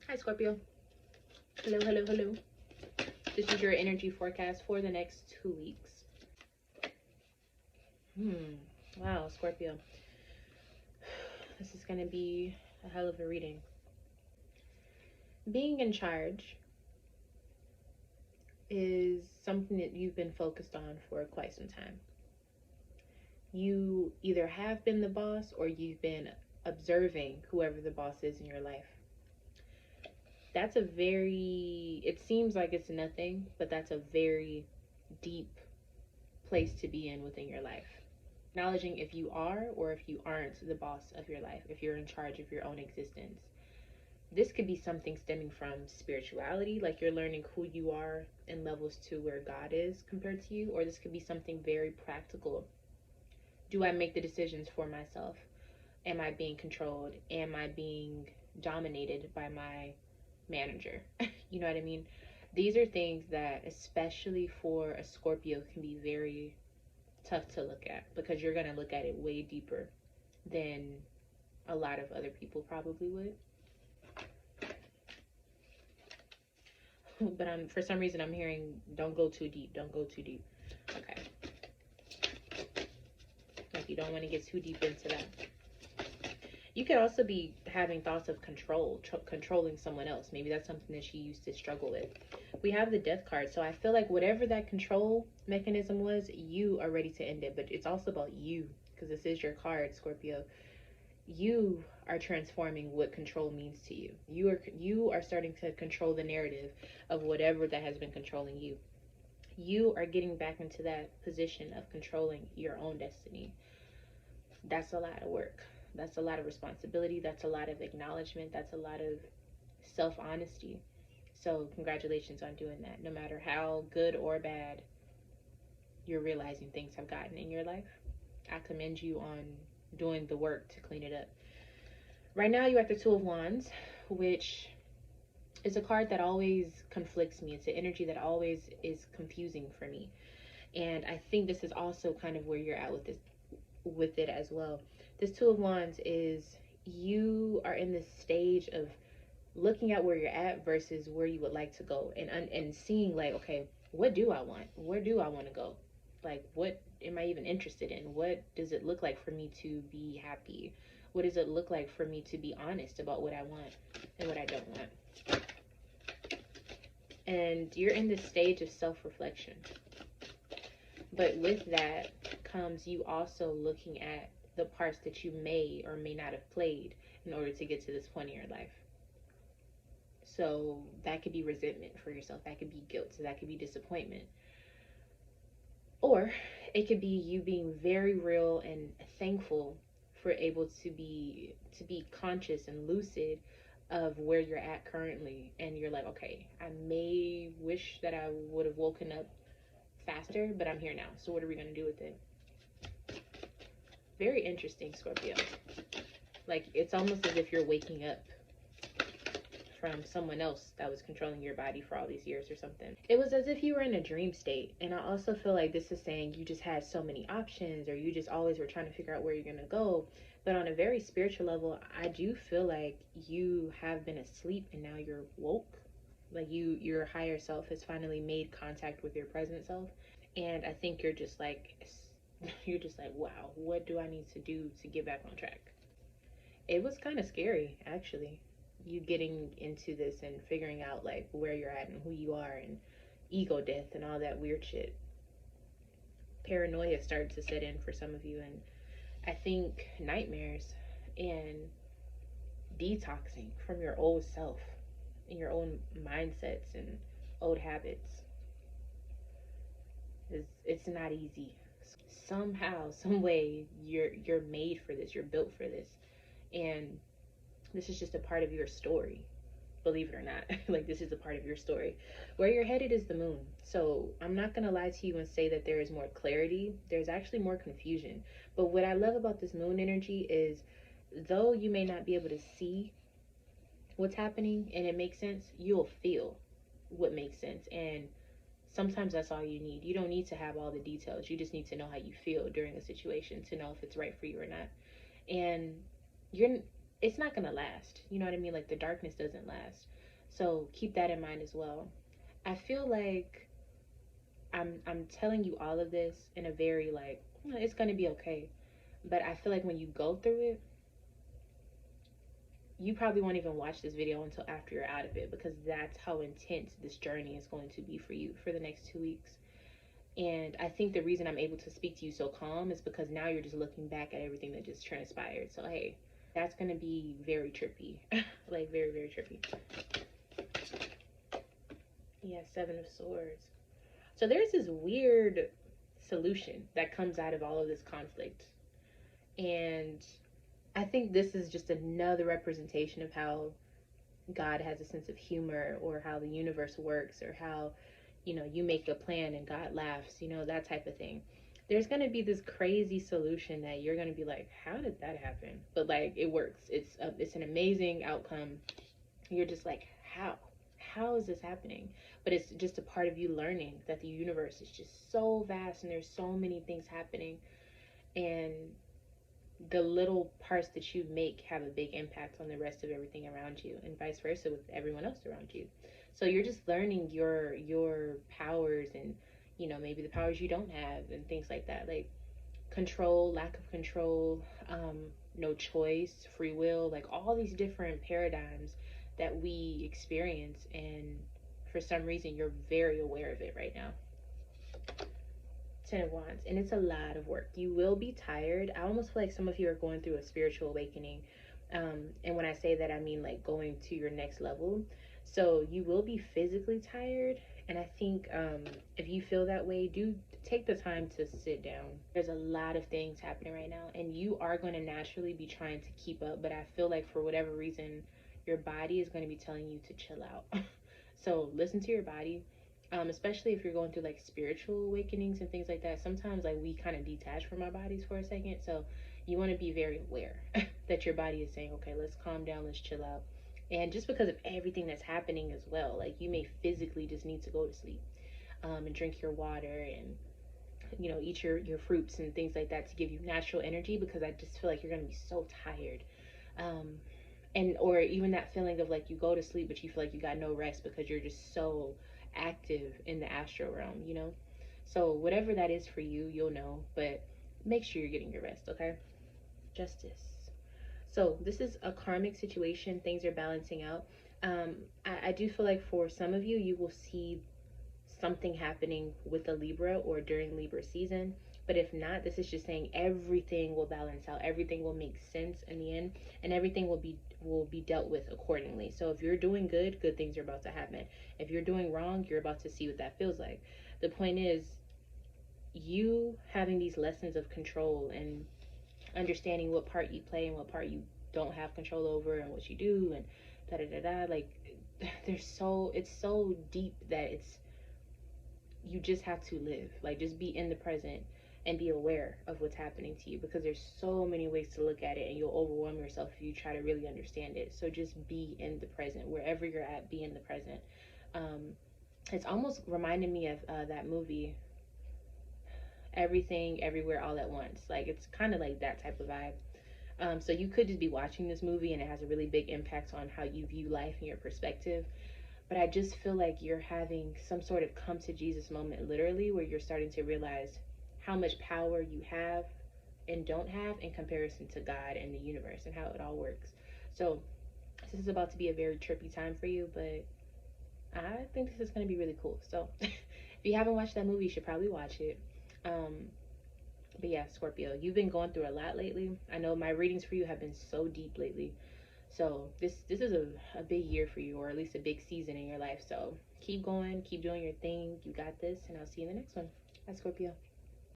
Hi, Scorpio. Hello, hello, hello. This is your energy forecast for the next 2 weeks. Wow, Scorpio. This is going to be a hell of a reading. Being in charge is something that you've been focused on for quite some time. You either have been the boss or you've been observing whoever the boss is in your life. That's it seems like it's nothing, but that's a very deep place to be in within your life. Acknowledging if you are or if you aren't the boss of your life, if you're in charge of your own existence. This could be something stemming from spirituality, like you're learning who you are in levels to where God is compared to you, or this could be something very practical. Do I make the decisions for myself? Am I being controlled? Am I being dominated by my manager? You know what I mean? These are things that, especially for a Scorpio, can be very tough to look at, because you're going to look at it way deeper than a lot of other people probably would. But for some reason I'm hearing don't go too deep, don't go too deep. Okay. Like you don't want to get too deep into that. You could also be having thoughts of controlling someone else. Maybe that's something that she used to struggle with. We have the Death card, so I feel like whatever that control mechanism was, you are ready to end it. But it's also about you, because this is your card, Scorpio. You are transforming what control means to you. You are starting to control the narrative of whatever that has been controlling you. You are getting back into that position of controlling your own destiny. That's a lot of work. That's a lot of responsibility. That's a lot of acknowledgement. That's a lot of self-honesty. So congratulations on doing that. No matter how good or bad you're realizing things have gotten in your life, I commend you on doing the work to clean it up. Right now you're at the Two of Wands, which is a card that always conflicts me. It's an energy that always is confusing for me. And I think this is also kind of where you're at with it as well. This Two of Wands is, you are in this stage of looking at where you're at versus where you would like to go, and seeing like, okay, what do I want? Where do I want to go? Like, what am I even interested in? What does it look like for me to be happy? What does it look like for me to be honest about what I want and what I don't want? And you're in this stage of self-reflection. But with that comes you also looking at the parts that you may or may not have played in order to get to this point in your life. So that could be resentment for yourself. That could be guilt. So that could be disappointment. Or it could be you being very real and thankful for able to be conscious and lucid of where you're at currently. And you're like, okay, I may wish that I would have woken up faster, but I'm here now. So what are we going to do with it? Very interesting, Scorpio. Like, it's almost as if you're waking up from someone else that was controlling your body for all these years or something. It was as if you were in a dream state. And I also feel like this is saying you just had so many options, or you just always were trying to figure out where you're going to go. But on a very spiritual level, I do feel like you have been asleep and now you're woke. Like your higher self has finally made contact with your present self. And I think you're just like, wow, what do I need to do to get back on track? It was kind of scary, actually, you getting into this and figuring out like where you're at and who you are, and ego death and all that weird shit. Paranoia started to set in for some of you, and I think nightmares and detoxing from your old self and your own mindsets and old habits it's not easy. Somehow, some way, you're made for this. You're built for this, and this is just a part of your story. Believe it or not, like, this is a part of your story. Where you're headed is the moon. So I'm not gonna lie to you and say that there is more clarity. There's actually more confusion. But what I love about this moon energy is, though you may not be able to see what's happening and it makes sense, you'll feel what makes sense. And sometimes that's all you need. You don't need to have all the details. You just need to know how you feel during a situation to know if it's right for you or not. And you're it's not gonna last. You know what I mean? Like the darkness doesn't last. So keep that in mind as well. I feel like I'm telling you all of this in a very like, it's gonna be okay. But I feel like when you go through it, you probably won't even watch this video until after you're out of it, because that's how intense this journey is going to be for you for the next 2 weeks. And I think the reason I'm able to speak to you so calm is because now you're just looking back at everything that just transpired. So hey, that's gonna be very trippy. Like very, very trippy. Yeah, Seven of Swords. So there's this weird solution that comes out of all of this conflict. And I think this is just another representation of how God has a sense of humor, or how the universe works, or how, you make a plan and God laughs, that type of thing. There's going to be this crazy solution that you're going to be like, how did that happen? But like, it works. It's an amazing outcome. You're just like, how is this happening? But it's just a part of you learning that the universe is just so vast and there's so many things happening, and the little parts that you make have a big impact on the rest of everything around you, and vice versa with everyone else around you. So you're just learning your powers, and maybe the powers you don't have, and things like that, like control, lack of control, no choice, free will, like all these different paradigms that we experience. And for some reason you're very aware of it right now. Ten of Wands, and it's a lot of work. You will be tired. I almost feel like some of you are going through a spiritual awakening. And when I say that, I mean like going to your next level. So you will be physically tired. And I think if you feel that way, do take the time to sit down. There's a lot of things happening right now, and you are going to naturally be trying to keep up. But I feel like for whatever reason, your body is going to be telling you to chill out. So listen to your body. Especially if you're going through like spiritual awakenings and things like that. Sometimes like we kind of detach from our bodies for a second. So you want to be very aware that your body is saying, okay, let's calm down, let's chill out. And just because of everything that's happening as well, like you may physically just need to go to sleep, and drink your water, and eat your fruits and things like that to give you natural energy, because I just feel like you're going to be so tired. And or even that feeling of like you go to sleep but you feel like you got no rest because you're just so active in the astral realm. So whatever that is for you, you'll know, but make sure you're getting your rest. Okay. Justice. So this is a karmic situation. Things are balancing out. I do feel like for some of you, you will see something happening with the Libra or during Libra season. But if not, this is just saying everything will balance out. Everything will make sense in the end, and everything will be dealt with accordingly. So if you're doing good, good things are about to happen. If you're doing wrong, you're about to see what that feels like. The point is, you having these lessons of control and understanding what part you play and what part you don't have control over, and what you do, and da da da da. Like, it's so deep that you just have to live. Like, just be in the present and be aware of what's happening to you, because there's so many ways to look at it, and you'll overwhelm yourself if you try to really understand it. So just be in the present. Wherever you're at, be in the present. It's almost reminding me of that movie, Everything Everywhere All at Once. Like, it's kind of like that type of vibe. So you could just be watching this movie and it has a really big impact on how you view life and your perspective. But I just feel like you're having some sort of come to Jesus moment, literally, where you're starting to realize how much power you have and don't have in comparison to God and the universe and how it all works. So this is about to be a very trippy time for you, but I think this is going to be really cool. So if you haven't watched that movie, you should probably watch it. But yeah, Scorpio, you've been going through a lot lately. I know my readings for you have been so deep lately. So this is a big year for you, or at least a big season in your life. So keep going, keep doing your thing. You got this, and I'll see you in the next one. Bye, Scorpio.